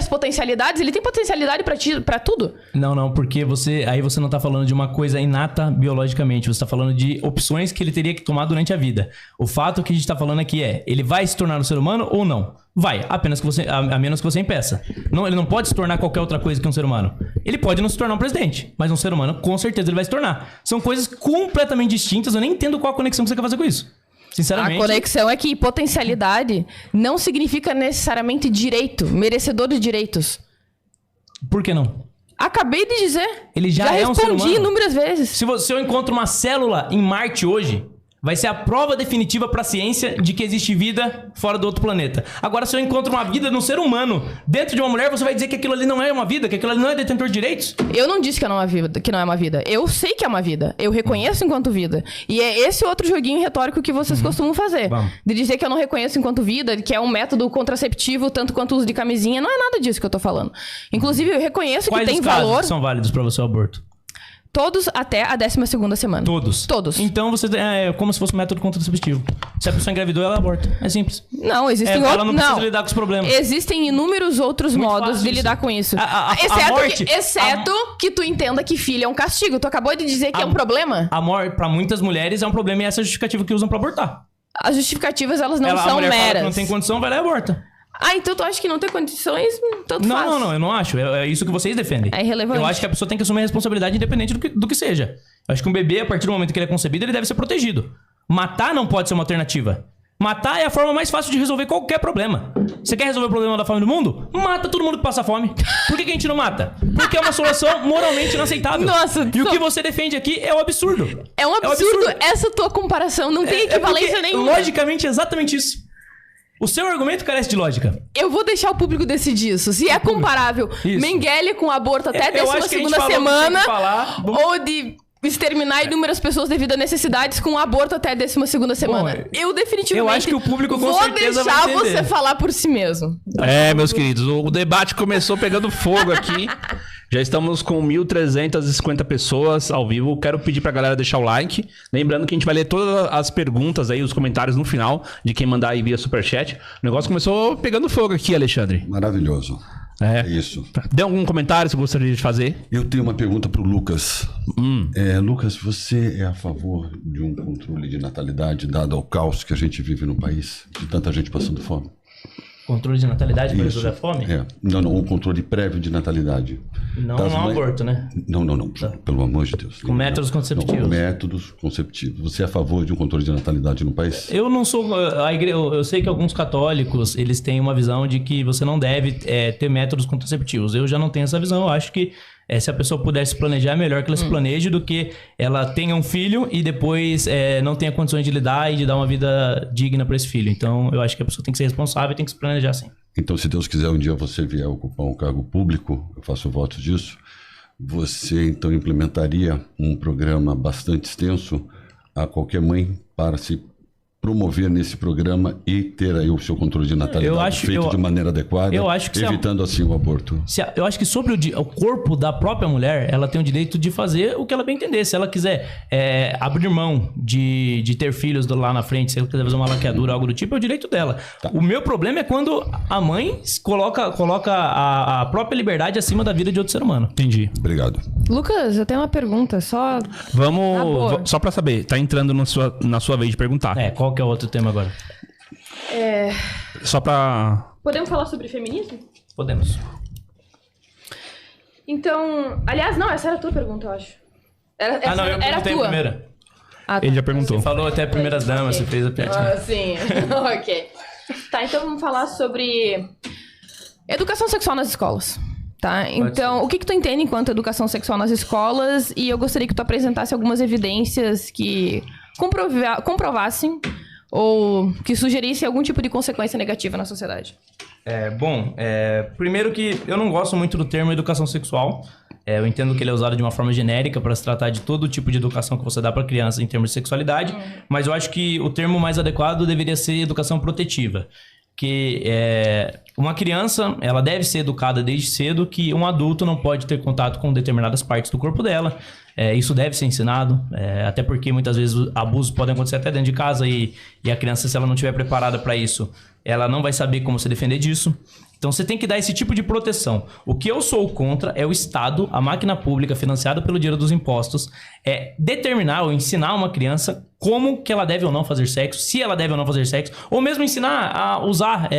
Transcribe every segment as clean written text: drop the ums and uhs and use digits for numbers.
as potencialidades, ele tem potencialidade pra tudo. Não, porque aí você não tá falando de uma coisa inata biologicamente, você tá falando de opções que ele teria que tomar durante a vida. O fato que a gente tá falando aqui ele vai se tornar um ser humano ou não? Vai, a menos que você impeça. Não, ele não pode se tornar qualquer outra coisa que um ser humano. Ele pode não se tornar um presidente, mas um ser humano, com certeza, ele vai se tornar. São coisas completamente distintas, eu nem entendo qual a conexão que você quer fazer com isso. Sinceramente. A conexão é que potencialidade não significa necessariamente direito, merecedor de direitos. Por que não? Acabei de dizer. Ele já é um ser humano. Respondi inúmeras vezes. Se eu encontro uma célula em Marte hoje, vai ser a prova definitiva pra ciência de que existe vida fora do outro planeta. Agora, se eu encontro uma vida num ser humano dentro de uma mulher, você vai dizer que aquilo ali não é uma vida, que aquilo ali não é detentor de direitos? Eu não disse que não é uma vida. Eu sei que é uma vida. Eu reconheço enquanto vida. E é esse outro joguinho retórico que vocês costumam fazer. Vamos. De dizer que eu não reconheço enquanto vida, que é um método contraceptivo, tanto quanto o uso de camisinha. Não é nada disso que eu tô falando. Inclusive, eu reconheço que tem valor... Quais os casos que são válidos pra você o aborto? Todos até a 12ª semana. Todos? Todos. Então, é como se fosse um método contraceptivo. Se a pessoa engravidou, ela aborta. É simples. Não, existem outros... Ela não precisa lidar com os problemas. Existem inúmeros outros Muito modos de lidar com isso. Exceto que tu entenda que filho é um castigo. Tu acabou de dizer que é um problema? A morte, pra muitas mulheres, é um problema e essa é a justificativa que usam pra abortar. As justificativas, elas não são a mulher meras. Fala que não tem condição, vai lá e aborta. Então tu acha que não tem condições? Tanto faz. Não, eu não acho. É isso que vocês defendem. É irrelevante. Eu acho que a pessoa tem que assumir a responsabilidade independente do que seja. Eu acho que um bebê, a partir do momento que ele é concebido, ele deve ser protegido. Matar não pode ser uma alternativa. Matar é a forma mais fácil de resolver qualquer problema. Você quer resolver o problema da fome do mundo? Mata todo mundo que passa fome. Por que a gente não mata? Porque é uma solução moralmente inaceitável. Nossa, o que você defende aqui é o absurdo. É um absurdo. Essa tua comparação não tem equivalência nenhuma. Logicamente, é exatamente isso. O seu argumento carece de lógica. Eu vou deixar o público decidir isso. Se é comparável Mengele com aborto até a 12ª semana ou de exterminar inúmeras pessoas devido a necessidades com aborto até a 12ª semana. Eu definitivamente eu acho que o público com certeza vai entender. Vou deixar você falar por si mesmo. Meus queridos, o debate começou pegando fogo aqui. Já estamos com 1.350 pessoas ao vivo. Quero pedir pra galera deixar o like. Lembrando que a gente vai ler todas as perguntas aí, os comentários no final, de quem mandar aí via superchat. O negócio começou pegando fogo aqui, Alexandre. Maravilhoso. É isso. Deu algum comentário que você gostaria de fazer? Eu tenho uma pergunta pro Lucas. Lucas, você é a favor de um controle de natalidade dado ao caos que a gente vive no país? De tanta gente passando fome? Controle de natalidade para resolver a fome? Não, um controle prévio de natalidade. Não um aborto, né? Não. Tá. Pelo amor de Deus. Com métodos conceptivos. Não, métodos conceptivos. Você é a favor de um controle de natalidade no país? Eu não sou... Eu sei que alguns católicos, eles têm uma visão de que você não deve ter métodos contraceptivos. Eu já não tenho essa visão. Eu acho que se a pessoa pudesse se planejar, é melhor que ela se planeje do que ela tenha um filho e depois não tenha condições de lidar e de dar uma vida digna para esse filho. Então, eu acho que a pessoa tem que ser responsável e tem que se planejar sim. Então, se Deus quiser, um dia você vier ocupar um cargo público, eu faço votos disso, você então implementaria um programa bastante extenso a qualquer mãe para se promover nesse programa e ter aí o seu controle de natalidade feito de maneira adequada, evitando assim o aborto. Eu acho que sobre o corpo da própria mulher, ela tem o direito de fazer o que ela bem entender. Se ela quiser abrir mão de ter filhos lá na frente, se ela quiser fazer uma laqueadura, algo do tipo, é o direito dela. Tá. O meu problema é quando a mãe coloca a própria liberdade acima da vida de outro ser humano. Entendi. Obrigado. Lucas, eu tenho uma pergunta, só... Só pra saber, tá entrando na sua vez de perguntar. Qual que é o outro tema agora? Só pra... Podemos falar sobre feminismo? Podemos. Então... Aliás, não, essa era a tua pergunta, eu acho. Eu perguntei a primeira. Ele já perguntou. Você falou até primeiras damas, você fez a piadinha. Sim, ok. Tá, então vamos falar sobre educação sexual nas escolas. Tá? Então, o que tu entende enquanto educação sexual nas escolas? E eu gostaria que tu apresentasse algumas evidências que comprovassem ou que sugerissem algum tipo de consequência negativa na sociedade. Primeiro que eu não gosto muito do termo educação sexual. Eu entendo que ele é usado de uma forma genérica para se tratar de todo tipo de educação que você dá para criança em termos de sexualidade, mas eu acho que o termo mais adequado deveria ser educação protetiva. Que uma criança, ela deve ser educada desde cedo que um adulto não pode ter contato com determinadas partes do corpo dela. Isso deve ser ensinado, até porque muitas vezes abusos podem acontecer até dentro de casa e a criança, se ela não estiver preparada para isso, ela não vai saber como se defender disso. Então você tem que dar esse tipo de proteção. O que eu sou contra é o Estado, a máquina pública financiada pelo dinheiro dos impostos, determinar ou ensinar uma criança como que ela deve ou não fazer sexo, se ela deve ou não fazer sexo, ou mesmo ensinar a usar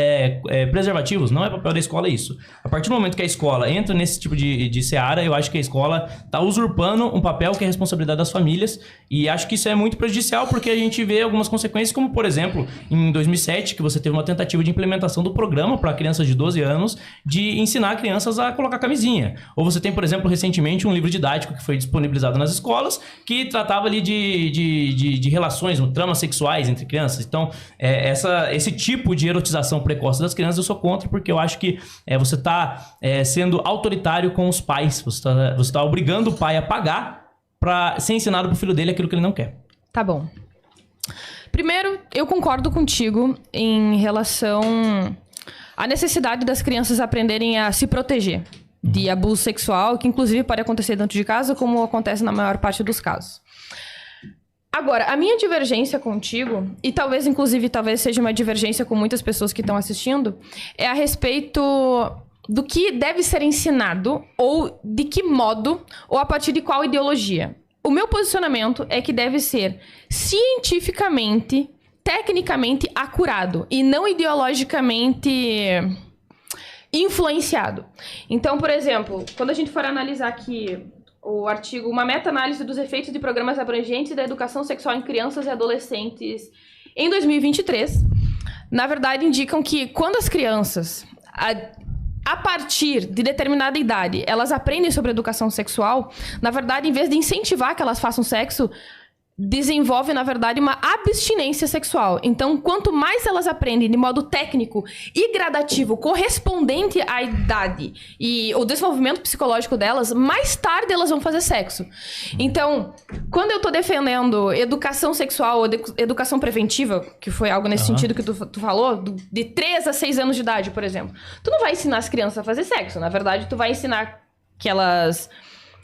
preservativos. Não é papel da escola isso. A partir do momento que a escola entra nesse tipo de seara, eu acho que a escola está usurpando um papel que é responsabilidade das famílias, e acho que isso é muito prejudicial porque a gente vê algumas consequências, como por exemplo, em 2007, que você teve uma tentativa de implementação do programa para crianças de 12 anos de ensinar crianças a colocar camisinha. Ou você tem, por exemplo, recentemente um livro didático que foi disponibilizado nas escolas que tratava ali de relações, tramas sexuais entre crianças. Então, esse tipo de erotização precoce das crianças eu sou contra, porque eu acho que você está sendo autoritário com os pais. Você está obrigando o pai a pagar para ser ensinado pro filho dele aquilo que ele não quer. Tá bom. Primeiro, eu concordo contigo em relação à necessidade das crianças aprenderem a se proteger de abuso sexual, que inclusive pode acontecer dentro de casa, como acontece na maior parte dos casos. Agora, a minha divergência contigo, e talvez seja uma divergência com muitas pessoas que estão assistindo, é a respeito do que deve ser ensinado, ou de que modo, ou a partir de qual ideologia. O meu posicionamento é que deve ser cientificamente, tecnicamente acurado, e não ideologicamente influenciado. Então, por exemplo, quando a gente for analisar aqui o artigo, uma meta-análise dos efeitos de programas abrangentes da educação sexual em crianças e adolescentes em 2023, na verdade indicam que quando as crianças, a partir de determinada idade, elas aprendem sobre educação sexual, na verdade, em vez de incentivar que elas façam sexo, desenvolve, na verdade, uma abstinência sexual. Então, quanto mais elas aprendem de modo técnico e gradativo, correspondente à idade e o desenvolvimento psicológico delas, mais tarde elas vão fazer sexo. Então, quando eu tô defendendo educação sexual ou educação preventiva, que foi algo nesse sentido que tu falou, de 3 a 6 anos de idade, por exemplo, tu não vai ensinar as crianças a fazer sexo. Na verdade, tu vai ensinar que elas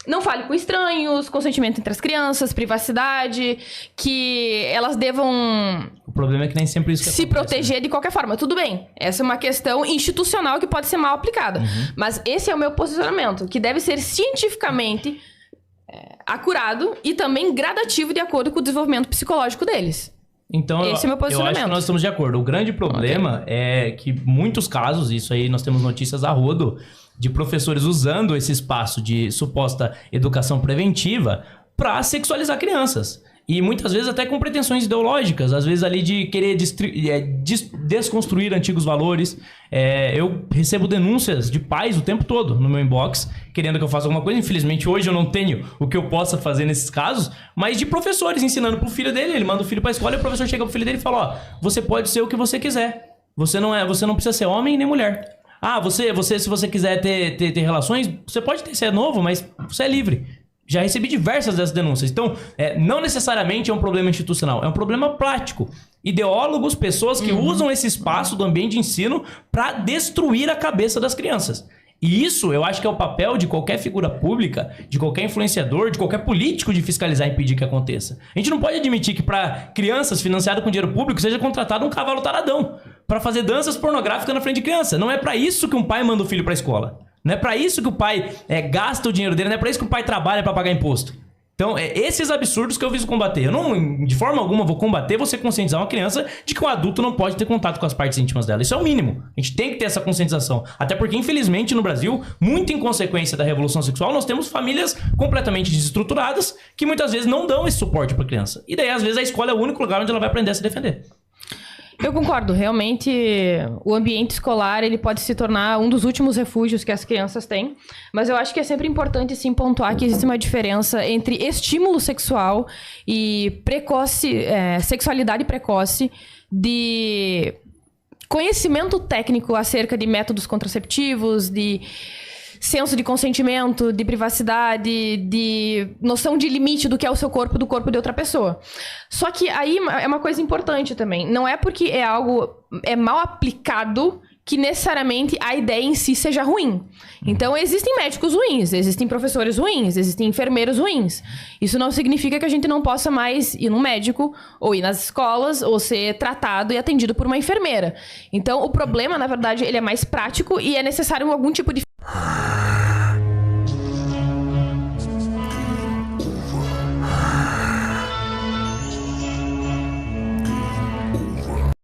não falem com estranhos, consentimento entre as crianças, privacidade, que elas devam... O problema é que nem sempre isso que se acontece, proteger de qualquer forma. Tudo bem, essa é uma questão institucional que pode ser mal aplicada. Mas esse é o meu posicionamento, que deve ser cientificamente acurado e também gradativo de acordo com o desenvolvimento psicológico deles. Então, esse é o meu posicionamento. Eu acho que nós estamos de acordo. O grande problema é que muitos casos, isso aí nós temos notícias a rodo, de professores usando esse espaço de suposta educação preventiva para sexualizar crianças. E muitas vezes até com pretensões ideológicas, às vezes ali de querer desconstruir antigos valores. Eu recebo denúncias de pais o tempo todo no meu inbox, querendo que eu faça alguma coisa. Infelizmente hoje eu não tenho o que eu possa fazer nesses casos, mas de professores ensinando pro filho dele. Ele manda o filho pra escola e o professor chega pro filho dele e fala: ó, você pode ser o que você quiser. Você não precisa ser homem nem mulher. Ah, se você quiser ter relações, você pode ter, você é novo, mas você é livre. Já recebi diversas dessas denúncias. Então, não necessariamente é um problema institucional, é um problema prático. Ideólogos, pessoas que usam esse espaço do ambiente de ensino para destruir a cabeça das crianças. E isso, eu acho que é o papel de qualquer figura pública, de qualquer influenciador, de qualquer político de fiscalizar e impedir que aconteça. A gente não pode admitir que para crianças financiadas com dinheiro público seja contratado um cavalo taradão para fazer danças pornográficas na frente de criança. Não é para isso que um pai manda o filho para a escola. Não é para isso que o pai gasta o dinheiro dele, não é para isso que o pai trabalha para pagar imposto. Então, esses absurdos que eu viso combater. Eu não, de forma alguma, vou combater você conscientizar uma criança de que um adulto não pode ter contato com as partes íntimas dela. Isso é o mínimo. A gente tem que ter essa conscientização. Até porque, infelizmente, no Brasil, muito em consequência da revolução sexual, nós temos famílias completamente desestruturadas que muitas vezes não dão esse suporte para a criança. E daí, às vezes, a escola é o único lugar onde ela vai aprender a se defender. Eu concordo, realmente o ambiente escolar ele pode se tornar um dos últimos refúgios que as crianças têm, mas eu acho que é sempre importante sim pontuar que existe uma diferença entre estímulo sexual e sexualidade precoce, de conhecimento técnico acerca de métodos contraceptivos, de senso de consentimento, de privacidade, de noção de limite do que é o seu corpo do corpo de outra pessoa. Só que aí é uma coisa importante também. Não é porque é algo mal aplicado que necessariamente a ideia em si seja ruim. Então, existem médicos ruins, existem professores ruins, existem enfermeiros ruins. Isso não significa que a gente não possa mais ir no médico, ou ir nas escolas, ou ser tratado e atendido por uma enfermeira. Então, o problema, na verdade, ele é mais prático e é necessário algum tipo de